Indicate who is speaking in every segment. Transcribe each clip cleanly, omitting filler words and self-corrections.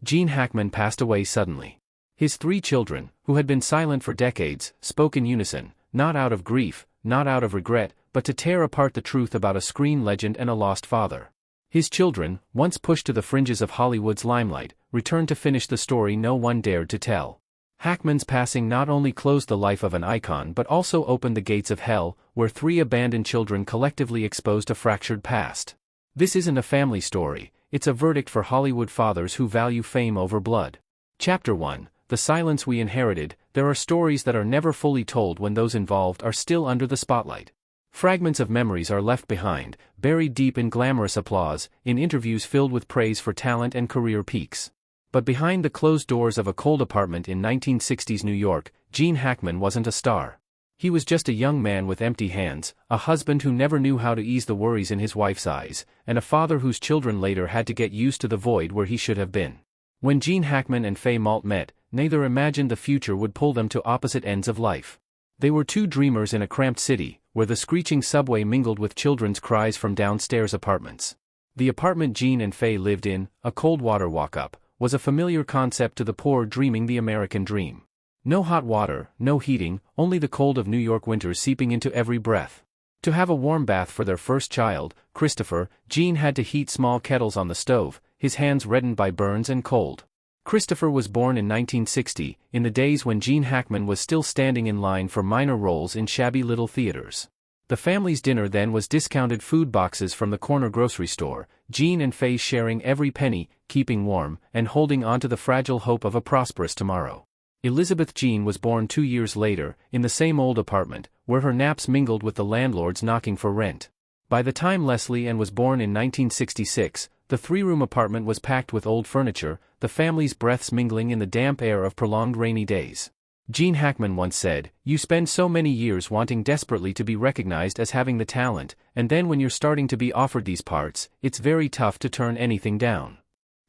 Speaker 1: Gene Hackman passed away suddenly. His 3 children, who had been silent for decades, spoke in unison, not out of grief, not out of regret, but to tear apart the truth about a screen legend and a lost father. His children, once pushed to the fringes of Hollywood's limelight, returned to finish the story no one dared to tell. Hackman's passing not only closed the life of an icon but also opened the gates of hell, where 3 abandoned children collectively exposed a fractured past. This isn't a family story, it's a verdict for Hollywood fathers who value fame over blood. Chapter 1: The Silence We Inherited. There are stories that are never fully told when those involved are still under the spotlight. Fragments of memories are left behind, buried deep in glamorous applause, in interviews filled with praise for talent and career peaks. But behind the closed doors of a cold apartment in 1960s New York, Gene Hackman wasn't a star. He was just a young man with empty hands, a husband who never knew how to ease the worries in his wife's eyes, and a father whose children later had to get used to the void where he should have been. When Gene Hackman and Faye Malt met, neither imagined the future would pull them to opposite ends of life. They were 2 dreamers in a cramped city, where the screeching subway mingled with children's cries from downstairs apartments. The apartment Gene and Faye lived in, a cold water walk-up, was a familiar concept to the poor dreaming the American dream. No hot water, no heating, only the cold of New York winters seeping into every breath. To have a warm bath for their first child, Christopher, Gene had to heat small kettles on the stove, his hands reddened by burns and cold. Christopher was born in 1960, in the days when Gene Hackman was still standing in line for minor roles in shabby little theaters. The family's dinner then was discounted food boxes from the corner grocery store, Gene and Faye sharing every penny, keeping warm, and holding on to the fragile hope of a prosperous tomorrow. Elizabeth Jean was born 2 years later, in the same old apartment, where her naps mingled with the landlords knocking for rent. By the time Leslie Ann was born in 1966, the 3-room apartment was packed with old furniture, the family's breaths mingling in the damp air of prolonged rainy days. Gene Hackman once said, "You spend so many years wanting desperately to be recognized as having the talent, and then when you're starting to be offered these parts, it's very tough to turn anything down."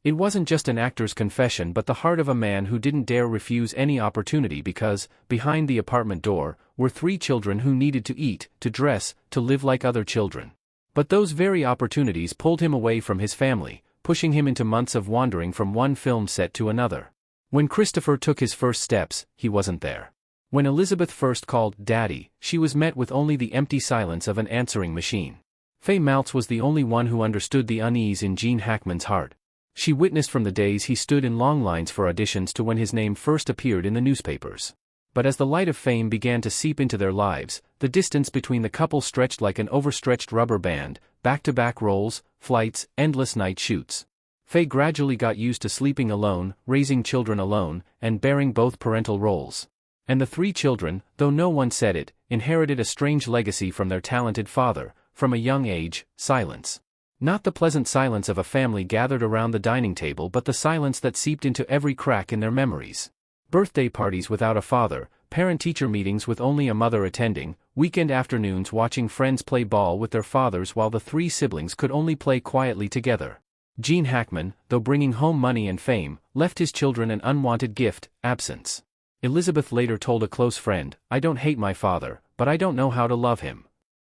Speaker 1: It wasn't just an actor's confession but the heart of a man who didn't dare refuse any opportunity because, behind the apartment door, were 3 children who needed to eat, to dress, to live like other children. But those very opportunities pulled him away from his family, pushing him into months of wandering from one film set to another. When Christopher took his first steps, he wasn't there. When Elizabeth first called Daddy, she was met with only the empty silence of an answering machine. Faye Maltz was the only one who understood the unease in Gene Hackman's heart. She witnessed from the days he stood in long lines for auditions to when his name first appeared in the newspapers. But as the light of fame began to seep into their lives, the distance between the couple stretched like an overstretched rubber band, back-to-back roles, flights, endless night shoots. Faye gradually got used to sleeping alone, raising children alone, and bearing both parental roles. And the 3 children, though no one said it, inherited a strange legacy from their talented father, from a young age: silence. Not the pleasant silence of a family gathered around the dining table but the silence that seeped into every crack in their memories. Birthday parties without a father, parent-teacher meetings with only a mother attending, weekend afternoons watching friends play ball with their fathers while the 3 siblings could only play quietly together. Gene Hackman, though bringing home money and fame, left his children an unwanted gift: absence. Elizabeth later told a close friend, "I don't hate my father, but I don't know how to love him."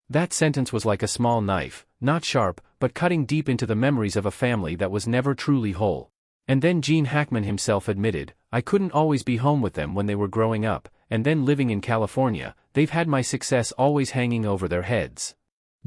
Speaker 1: That sentence was like a small knife, not sharp, but cutting deep into the memories of a family that was never truly whole. And then Gene Hackman himself admitted, "I couldn't always be home with them when they were growing up, and then living in California, they've had my success always hanging over their heads."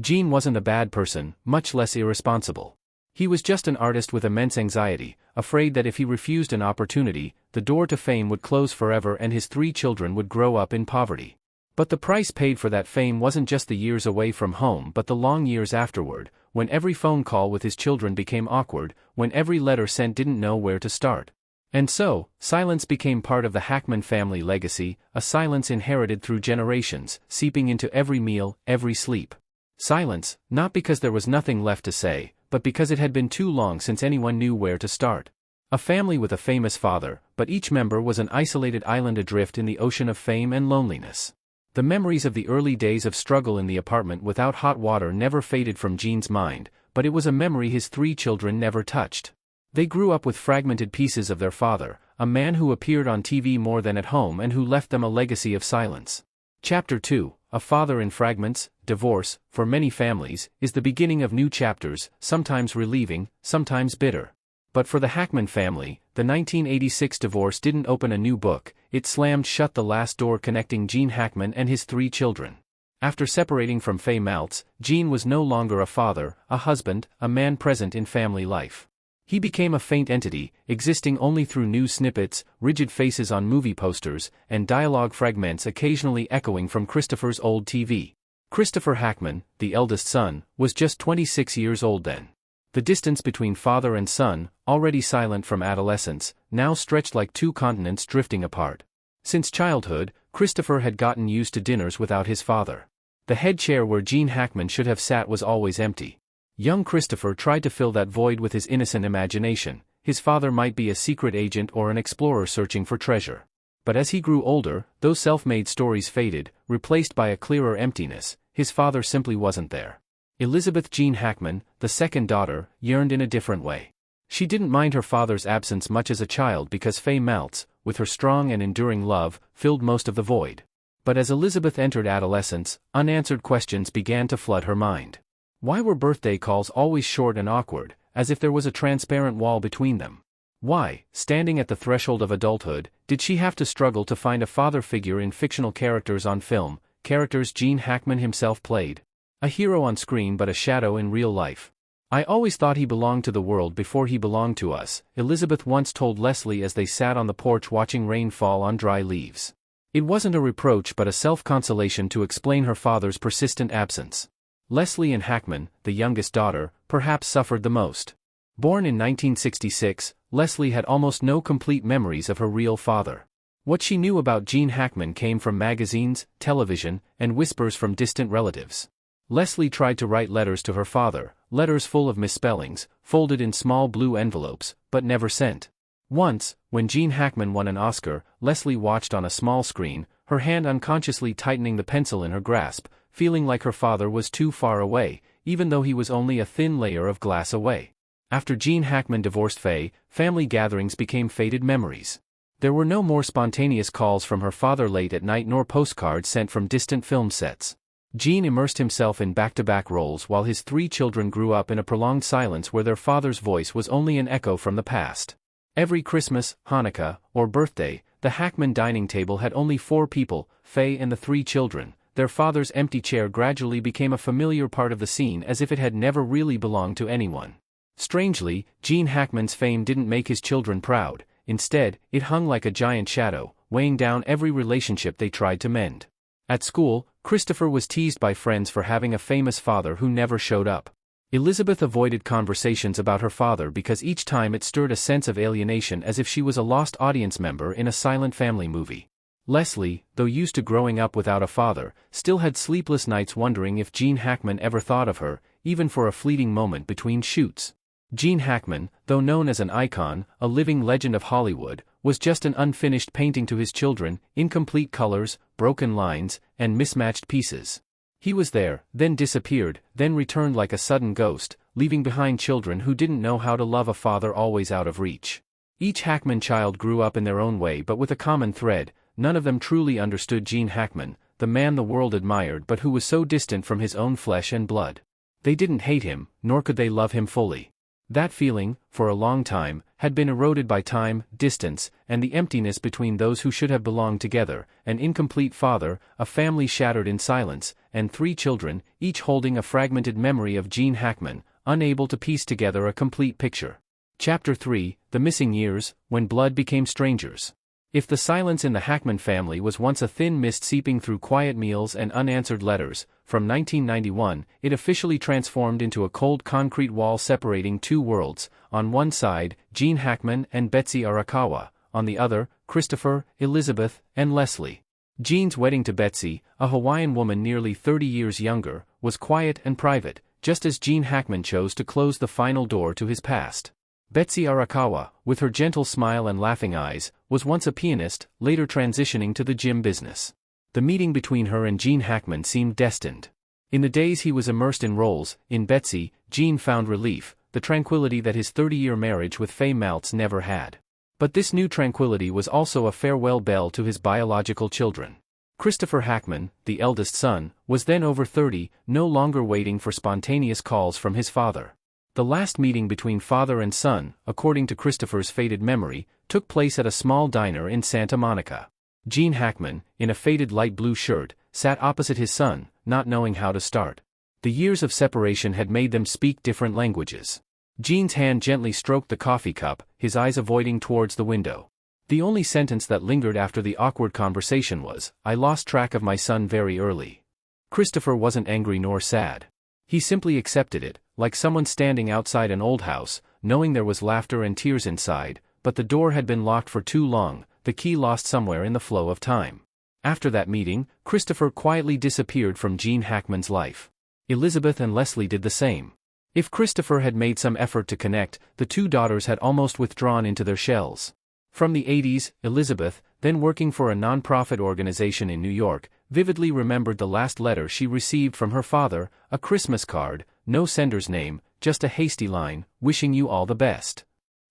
Speaker 1: Gene wasn't a bad person, much less irresponsible. He was just an artist with immense anxiety, afraid that if he refused an opportunity, the door to fame would close forever and his 3 children would grow up in poverty. But the price paid for that fame wasn't just the years away from home but the long years afterward, when every phone call with his children became awkward, when every letter sent didn't know where to start. And so, silence became part of the Hackman family legacy, a silence inherited through generations, seeping into every meal, every sleep. Silence, not because there was nothing left to say, but because it had been too long since anyone knew where to start. A family with a famous father, but each member was an isolated island adrift in the ocean of fame and loneliness. The memories of the early days of struggle in the apartment without hot water never faded from Gene's mind, but it was a memory his 3 children never touched. They grew up with fragmented pieces of their father, a man who appeared on TV more than at home and who left them a legacy of silence. Chapter 2, A Father in Fragments. Divorce, for many families, is the beginning of new chapters, sometimes relieving, sometimes bitter. But for the Hackman family, the 1986 divorce didn't open a new book, it slammed shut the last door connecting Gene Hackman and his 3 children. After separating from Faye Maltz, Gene was no longer a father, a husband, a man present in family life. He became a faint entity, existing only through news snippets, rigid faces on movie posters, and dialogue fragments occasionally echoing from Christopher's old TV. Christopher Hackman, the eldest son, was just 26 years old then. The distance between father and son, already silent from adolescence, now stretched like 2 continents drifting apart. Since childhood, Christopher had gotten used to dinners without his father. The head chair where Gene Hackman should have sat was always empty. Young Christopher tried to fill that void with his innocent imagination. His father might be a secret agent or an explorer searching for treasure. But as he grew older, those self-made stories faded, replaced by a clearer emptiness. His father simply wasn't there. Elizabeth Jean Hackman, the second daughter, yearned in a different way. She didn't mind her father's absence much as a child because Faye Maltz, with her strong and enduring love, filled most of the void. But as Elizabeth entered adolescence, unanswered questions began to flood her mind. Why were birthday calls always short and awkward, as if there was a transparent wall between them? Why, standing at the threshold of adulthood, did she have to struggle to find a father figure in fictional characters on film, characters Gene Hackman himself played? A hero on screen but a shadow in real life. I always thought he belonged to the world before he belonged to us, Elizabeth once told Leslie as they sat on the porch watching rain fall on dry leaves. It wasn't a reproach but a self-consolation to explain her father's persistent absence. Leslie and Hackman, the youngest daughter, perhaps suffered the most. Born in 1966, Leslie had almost no complete memories of her real father. What she knew about Gene Hackman came from magazines, television, and whispers from distant relatives. Leslie tried to write letters to her father, letters full of misspellings, folded in small blue envelopes, but never sent. Once, when Gene Hackman won an Oscar, Leslie watched on a small screen, her hand unconsciously tightening the pencil in her grasp, feeling like her father was too far away, even though he was only a thin layer of glass away. After Gene Hackman divorced Faye, family gatherings became faded memories. There were no more spontaneous calls from her father late at night nor postcards sent from distant film sets. Gene immersed himself in back-to-back roles while his 3 children grew up in a prolonged silence where their father's voice was only an echo from the past. Every Christmas, Hanukkah, or birthday, the Hackman dining table had only 4 people, Faye and the 3 children. Their father's empty chair gradually became a familiar part of the scene as if it had never really belonged to anyone. Strangely, Gene Hackman's fame didn't make his children proud. Instead, it hung like a giant shadow, weighing down every relationship they tried to mend. At school, Christopher was teased by friends for having a famous father who never showed up. Elizabeth avoided conversations about her father because each time it stirred a sense of alienation as if she was a lost audience member in a silent family movie. Leslie, though used to growing up without a father, still had sleepless nights wondering if Gene Hackman ever thought of her, even for a fleeting moment between shoots. Gene Hackman, though known as an icon, a living legend of Hollywood, was just an unfinished painting to his children, incomplete colors, broken lines, and mismatched pieces. He was there, then disappeared, then returned like a sudden ghost, leaving behind children who didn't know how to love a father always out of reach. Each Hackman child grew up in their own way but with a common thread. None of them truly understood Gene Hackman, the man the world admired but who was so distant from his own flesh and blood. They didn't hate him, nor could they love him fully. That feeling, for a long time, had been eroded by time, distance, and the emptiness between those who should have belonged together, an incomplete father, a family shattered in silence, and 3 children, each holding a fragmented memory of Gene Hackman, unable to piece together a complete picture. Chapter 3, The Missing Years, When Blood Became Strangers. If the silence in the Hackman family was once a thin mist seeping through quiet meals and unanswered letters, from 1991, it officially transformed into a cold concrete wall separating 2 worlds, on one side, Gene Hackman and Betsy Arakawa, on the other, Christopher, Elizabeth, and Leslie. Gene's wedding to Betsy, a Hawaiian woman nearly 30 years younger, was quiet and private, just as Gene Hackman chose to close the final door to his past. Betsy Arakawa, with her gentle smile and laughing eyes, was once a pianist, later transitioning to the gym business. The meeting between her and Gene Hackman seemed destined. In the days he was immersed in roles, in Betsy, Gene found relief, the tranquility that his 30-year marriage with Faye Maltz never had. But this new tranquility was also a farewell bell to his biological children. Christopher Hackman, the eldest son, was then over 30, no longer waiting for spontaneous calls from his father. The last meeting between father and son, according to Christopher's faded memory, took place at a small diner in Santa Monica. Gene Hackman, in a faded light blue shirt, sat opposite his son, not knowing how to start. The years of separation had made them speak different languages. Gene's hand gently stroked the coffee cup, his eyes avoiding towards the window. The only sentence that lingered after the awkward conversation was, "I lost track of my son very early." Christopher wasn't angry nor sad. He simply accepted it, like someone standing outside an old house, knowing there was laughter and tears inside, but the door had been locked for too long, the key lost somewhere in the flow of time. After that meeting, Christopher quietly disappeared from Gene Hackman's life. Elizabeth and Leslie did the same. If Christopher had made some effort to connect, the two daughters had almost withdrawn into their shells. From the 80s, Elizabeth, then working for a non-profit organization in New York, vividly remembered the last letter she received from her father, a Christmas card, no sender's name, just a hasty line, "Wishing you all the best."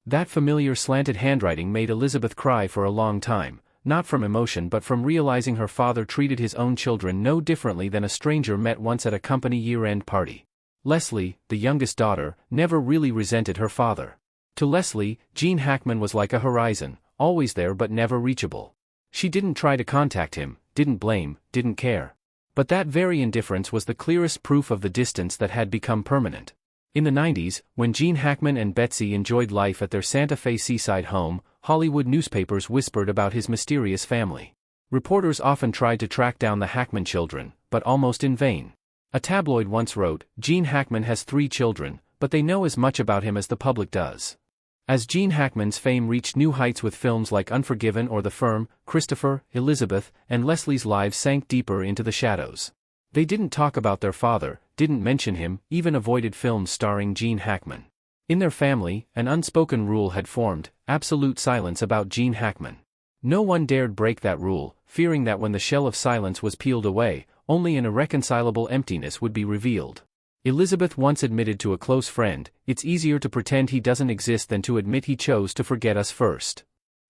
Speaker 1: That familiar slanted handwriting made Elizabeth cry for a long time, not from emotion but from realizing her father treated his own children no differently than a stranger met once at a company year-end party. Leslie, the youngest daughter, never really resented her father. To Leslie, Gene Hackman was like a horizon, always there but never reachable. She didn't try to contact him, didn't blame, didn't care. But that very indifference was the clearest proof of the distance that had become permanent. In the 90s, when Gene Hackman and Betsy enjoyed life at their Santa Fe seaside home, Hollywood newspapers whispered about his mysterious family. Reporters often tried to track down the Hackman children, but almost in vain. A tabloid once wrote, "Gene Hackman has 3 children, but they know as much about him as the public does." As Gene Hackman's fame reached new heights with films like Unforgiven or The Firm, Christopher, Elizabeth, and Leslie's lives sank deeper into the shadows. They didn't talk about their father, didn't mention him, even avoided films starring Gene Hackman. In their family, an unspoken rule had formed: absolute silence about Gene Hackman. No one dared break that rule, fearing that when the shell of silence was peeled away, only an irreconcilable emptiness would be revealed. Elizabeth once admitted to a close friend, "It's easier to pretend he doesn't exist than to admit he chose to forget us first."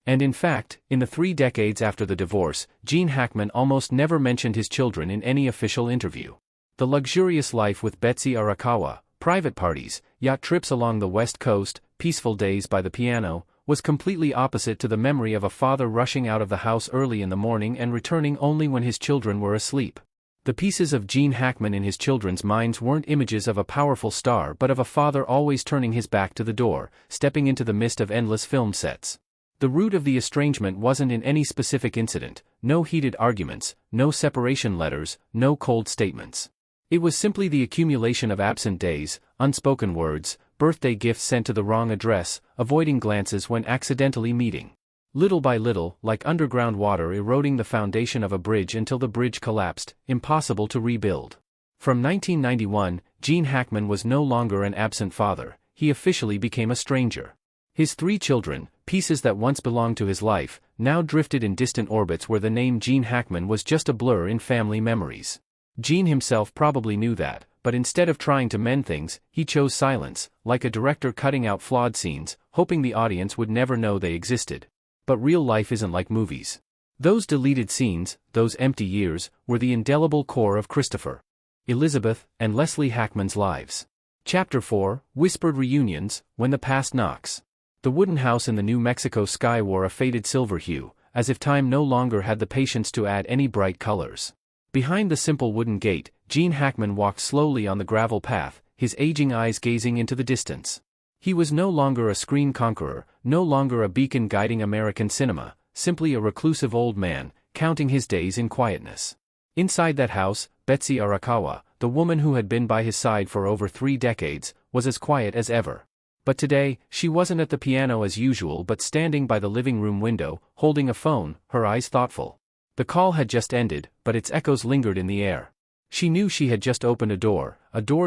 Speaker 1: And in fact, in the 3 decades after the divorce, Gene Hackman almost never mentioned his children in any official interview. The luxurious life with Betsy Arakawa, private parties, yacht trips along the West Coast, peaceful days by the piano, was completely opposite to the memory of a father rushing out of the house early in the morning and returning only when his children were asleep. The pieces of Gene Hackman in his children's minds weren't images of a powerful star but of a father always turning his back to the door, stepping into the mist of endless film sets. The root of the estrangement wasn't in any specific incident, no heated arguments, no separation letters, no cold statements. It was simply the accumulation of absent days, unspoken words, birthday gifts sent to the wrong address, avoiding glances when accidentally meeting. Little by little, like underground water eroding the foundation of a bridge until the bridge collapsed, impossible to rebuild. From 1991, Gene Hackman was no longer an absent father, he officially became a stranger. His 3 children, pieces that once belonged to his life, now drifted in distant orbits where the name Gene Hackman was just a blur in family memories. Gene himself probably knew that, but instead of trying to mend things, he chose silence, like a director cutting out flawed scenes, hoping the audience would never know they existed. But real life isn't like movies. Those deleted scenes, those empty years, were the indelible core of Christopher, Elizabeth, and Leslie Hackman's lives. Chapter 4, Whispered Reunions, When the Past Knocks. The wooden house in the New Mexico sky wore a faded silver hue, as if time no longer had the patience to add any bright colors. Behind the simple wooden gate, Gene Hackman walked slowly on the gravel path, his aging eyes gazing into the distance. He was no longer a screen conqueror, no longer a beacon guiding American cinema, simply a reclusive old man, counting his days in quietness. Inside that house, Betsy Arakawa, the woman who had been by his side for over 3 decades, was as quiet as ever. But today, she wasn't at the piano as usual but standing by the living room window, holding a phone, her eyes thoughtful. The call had just ended, but its echoes lingered in the air. She knew she had just opened a door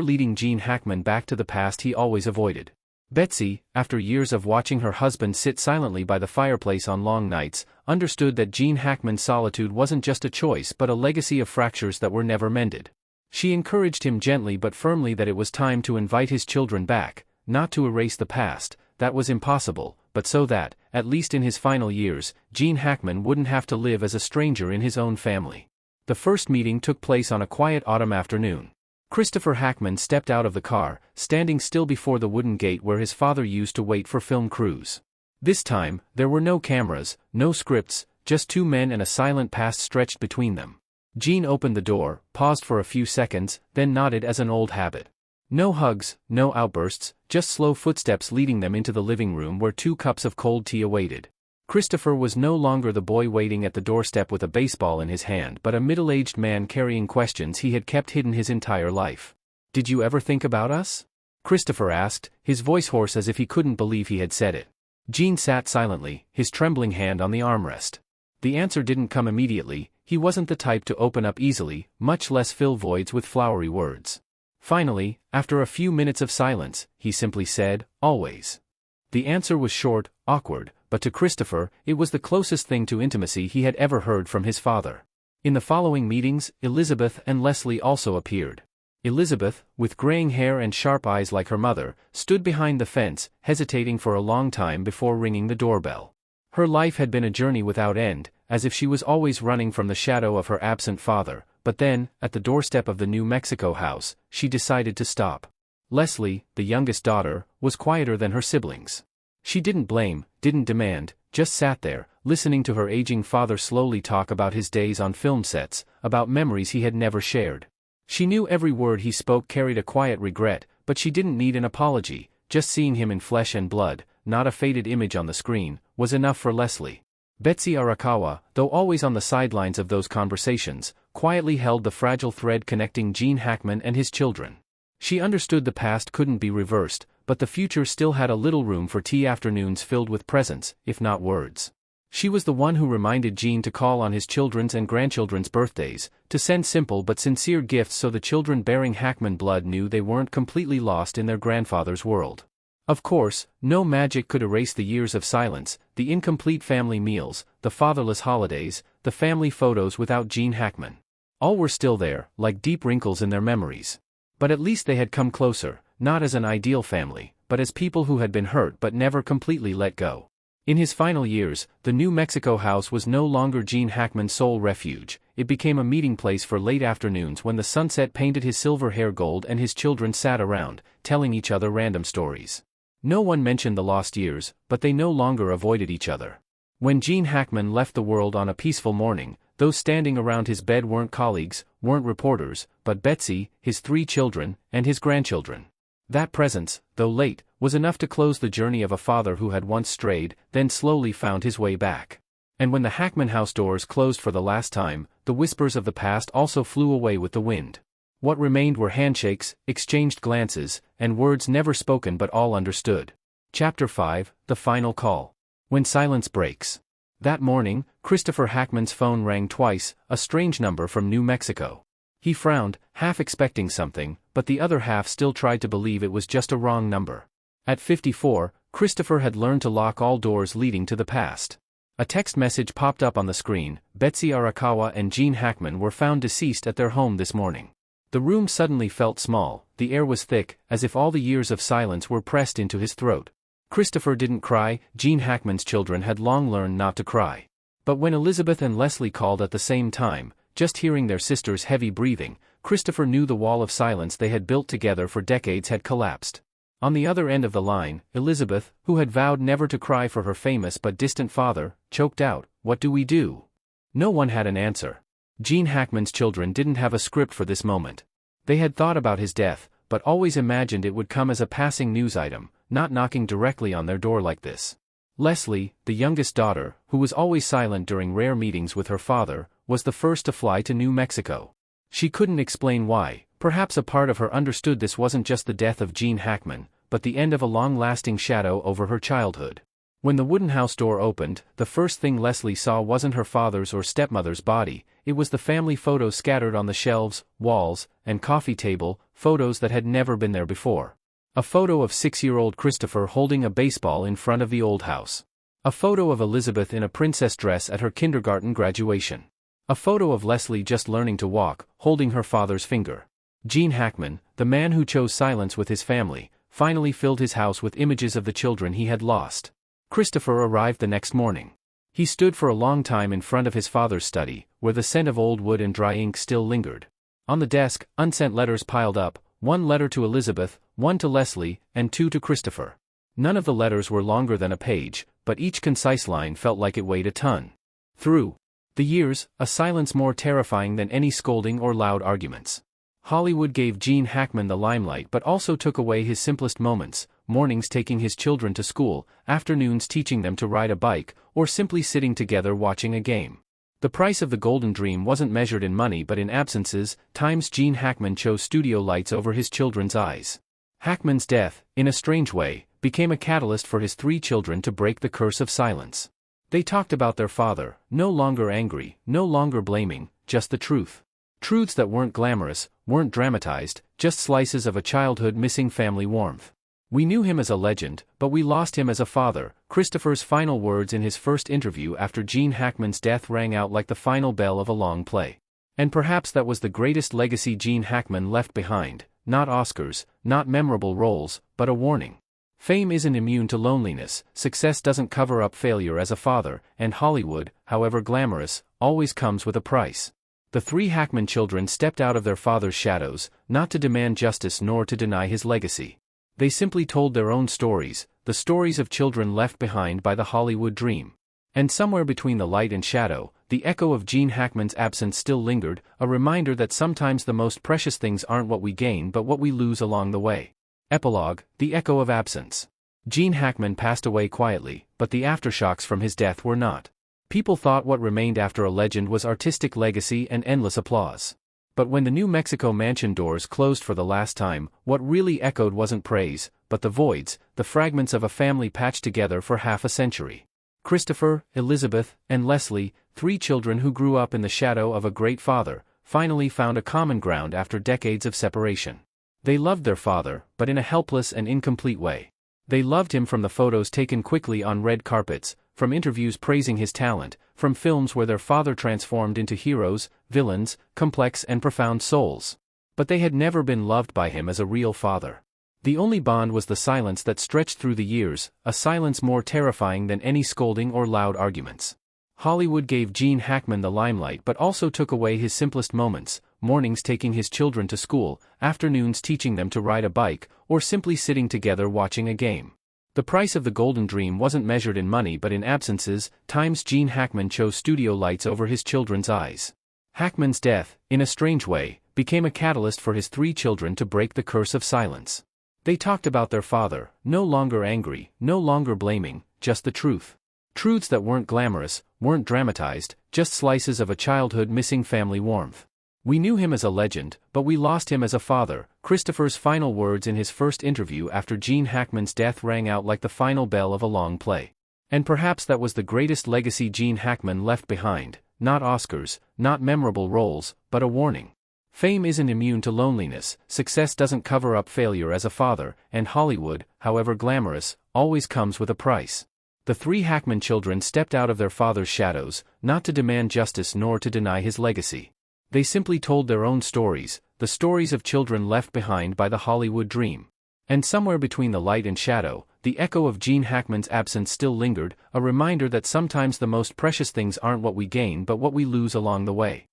Speaker 1: leading Gene Hackman back to the past he always avoided. Betsy, after years of watching her husband sit silently by the fireplace on long nights, understood that Gene Hackman's solitude wasn't just a choice but a legacy of fractures that were never mended. She encouraged him gently but firmly that it was time to invite his children back, not to erase the past, that was impossible, but so that, at least in his final years, Gene Hackman wouldn't have to live as a stranger in his own family. The first meeting took place on a quiet autumn afternoon. Christopher Hackman stepped out of the car, standing still before the wooden gate where his father used to wait for film crews. This time, there were no cameras, no scripts, just two men and a silent past stretched between them. Jean opened the door, paused for a few seconds, then nodded as an old habit. No hugs, no outbursts, just slow footsteps leading them into the living room where 2 cups of cold tea awaited. Christopher was no longer the boy waiting at the doorstep with a baseball in his hand but a middle-aged man carrying questions he had kept hidden his entire life. "Did you ever think about us?" Christopher asked, his voice hoarse as if he couldn't believe he had said it. Jean sat silently, his trembling hand on the armrest. The answer didn't come immediately. He wasn't the type to open up easily, much less fill voids with flowery words. Finally, after a few minutes of silence, he simply said, "Always." The answer was short, awkward, but to Christopher, it was the closest thing to intimacy he had ever heard from his father. In the following meetings, Elizabeth and Leslie also appeared. Elizabeth, with graying hair and sharp eyes like her mother, stood behind the fence, hesitating for a long time before ringing the doorbell. Her life had been a journey without end, as if she was always running from the shadow of her absent father, but then, at the doorstep of the New Mexico house, she decided to stop. Leslie, the youngest daughter, was quieter than her siblings. She didn't blame, didn't demand, just sat there, listening to her aging father slowly talk about his days on film sets, about memories he had never shared. She knew every word he spoke carried a quiet regret, but she didn't need an apology. Just seeing him in flesh and blood, not a faded image on the screen, was enough for Leslie. Betsy Arakawa, though always on the sidelines of those conversations, quietly held the fragile thread connecting Gene Hackman and his children. She understood the past couldn't be reversed, but the future still had a little room for tea afternoons filled with presents, if not words. She was the one who reminded Gene to call on his children's and grandchildren's birthdays, to send simple but sincere gifts so the children bearing Hackman blood knew they weren't completely lost in their grandfather's world. Of course, no magic could erase the years of silence, the incomplete family meals, the fatherless holidays, the family photos without Gene Hackman. All were still there, like deep wrinkles in their memories. But at least they had come closer, not as an ideal family, but as people who had been hurt but never completely let go. In his final years, the New Mexico house was no longer Gene Hackman's sole refuge. It became a meeting place for late afternoons when the sunset painted his silver hair gold and his children sat around, telling each other random stories. No one mentioned the lost years, but they no longer avoided each other. When Gene Hackman left the world on a peaceful morning, those standing around his bed weren't colleagues, weren't reporters, but Betsy, his 3 children, and his grandchildren. That presence, though late, was enough to close the journey of a father who had once strayed, then slowly found his way back. And when the Hackman house doors closed for the last time, the whispers of the past also flew away with the wind. What remained were handshakes, exchanged glances, and words never spoken but all understood. Chapter 5, The Final Call. When silence breaks. That morning, Christopher Hackman's phone rang twice, a strange number from New Mexico. He frowned, half expecting something, but the other half still tried to believe it was just a wrong number. At 54, Christopher had learned to lock all doors leading to the past. A text message popped up on the screen. Betsy Arakawa and Gene Hackman were found deceased at their home this morning. The room suddenly felt small, the air was thick, as if all the years of silence were pressed into his throat. Christopher didn't cry. Gene Hackman's children had long learned not to cry. But when Elizabeth and Leslie called at the same time, just hearing their sister's heavy breathing, Christopher knew the wall of silence they had built together for decades had collapsed. On the other end of the line, Elizabeth, who had vowed never to cry for her famous but distant father, choked out, "What do we do?" No one had an answer. Gene Hackman's children didn't have a script for this moment. They had thought about his death, but always imagined it would come as a passing news item, not knocking directly on their door like this. Leslie, the youngest daughter, who was always silent during rare meetings with her father, was the first to fly to New Mexico. She couldn't explain why. Perhaps a part of her understood this wasn't just the death of Gene Hackman, but the end of a long-lasting shadow over her childhood. When the wooden house door opened, the first thing Leslie saw wasn't her father's or stepmother's body. It was the family photos scattered on the shelves, walls, and coffee table, photos that had never been there before. A photo of 6-year-old Christopher holding a baseball in front of the old house. A photo of Elizabeth in a princess dress at her kindergarten graduation. A photo of Leslie just learning to walk, holding her father's finger. Gene Hackman, the man who chose silence with his family, finally filled his house with images of the children he had lost. Christopher arrived the next morning. He stood for a long time in front of his father's study, where the scent of old wood and dry ink still lingered. On the desk, unsent letters piled up, one letter to Elizabeth, one to Leslie, and two to Christopher. None of the letters were longer than a page, but each concise line felt like it weighed a ton. Through the years, a silence more terrifying than any scolding or loud arguments. Hollywood gave Gene Hackman the limelight but also took away his simplest moments, mornings taking his children to school, afternoons teaching them to ride a bike, or simply sitting together watching a game. The price of the golden dream wasn't measured in money but in absences, times Gene Hackman chose studio lights over his children's eyes. Hackman's death, in a strange way, became a catalyst for his three children to break the curse of silence. They talked about their father, no longer angry, no longer blaming, just the truth. Truths that weren't glamorous, weren't dramatized, just slices of a childhood missing family warmth. We knew him as a legend, but we lost him as a father. Christopher's final words in his first interview after Gene Hackman's death rang out like the final bell of a long play. And perhaps that was the greatest legacy Gene Hackman left behind, not Oscars, not memorable roles, but a warning. Fame isn't immune to loneliness, success doesn't cover up failure as a father, and Hollywood, however glamorous, always comes with a price. The three Hackman children stepped out of their father's shadows, not to demand justice nor to deny his legacy. They simply told their own stories, the stories of children left behind by the Hollywood dream. And somewhere between the light and shadow, the echo of Gene Hackman's absence still lingered, a reminder that sometimes the most precious things aren't what we gain but what we lose along the way. Epilogue, the echo of absence. Gene Hackman passed away quietly, but the aftershocks from his death were not. People thought what remained after a legend was artistic legacy and endless applause. But when the New Mexico mansion doors closed for the last time, what really echoed wasn't praise, but the voids, the fragments of a family patched together for half a century. Christopher, Elizabeth, and Leslie, three children who grew up in the shadow of a great father, finally found a common ground after decades of separation. They loved their father, but in a helpless and incomplete way. They loved him from the photos taken quickly on red carpets, from interviews praising his talent, from films where their father transformed into heroes, villains, complex and profound souls. But they had never been loved by him as a real father. The only bond was the silence that stretched through the years, a silence more terrifying than any scolding or loud arguments. Hollywood gave Gene Hackman the limelight but also took away his simplest moments, mornings taking his children to school, afternoons teaching them to ride a bike, or simply sitting together watching a game. The price of the golden dream wasn't measured in money but in absences, times Gene Hackman chose studio lights over his children's eyes. Hackman's death, in a strange way, became a catalyst for his three children to break the curse of silence. They talked about their father, no longer angry, no longer blaming, just the truth. Truths that weren't glamorous, weren't dramatized, just slices of a childhood missing family warmth. We knew him as a legend, but we lost him as a father. Christopher's final words in his first interview after Gene Hackman's death rang out like the final bell of a long play. And perhaps that was the greatest legacy Gene Hackman left behind, not Oscars, not memorable roles, but a warning. Fame isn't immune to loneliness, success doesn't cover up failure as a father, and Hollywood, however glamorous, always comes with a price. The three Hackman children stepped out of their father's shadows, not to demand justice nor to deny his legacy. They simply told their own stories, the stories of children left behind by the Hollywood dream. And somewhere between the light and shadow, the echo of Gene Hackman's absence still lingered, a reminder that sometimes the most precious things aren't what we gain but what we lose along the way.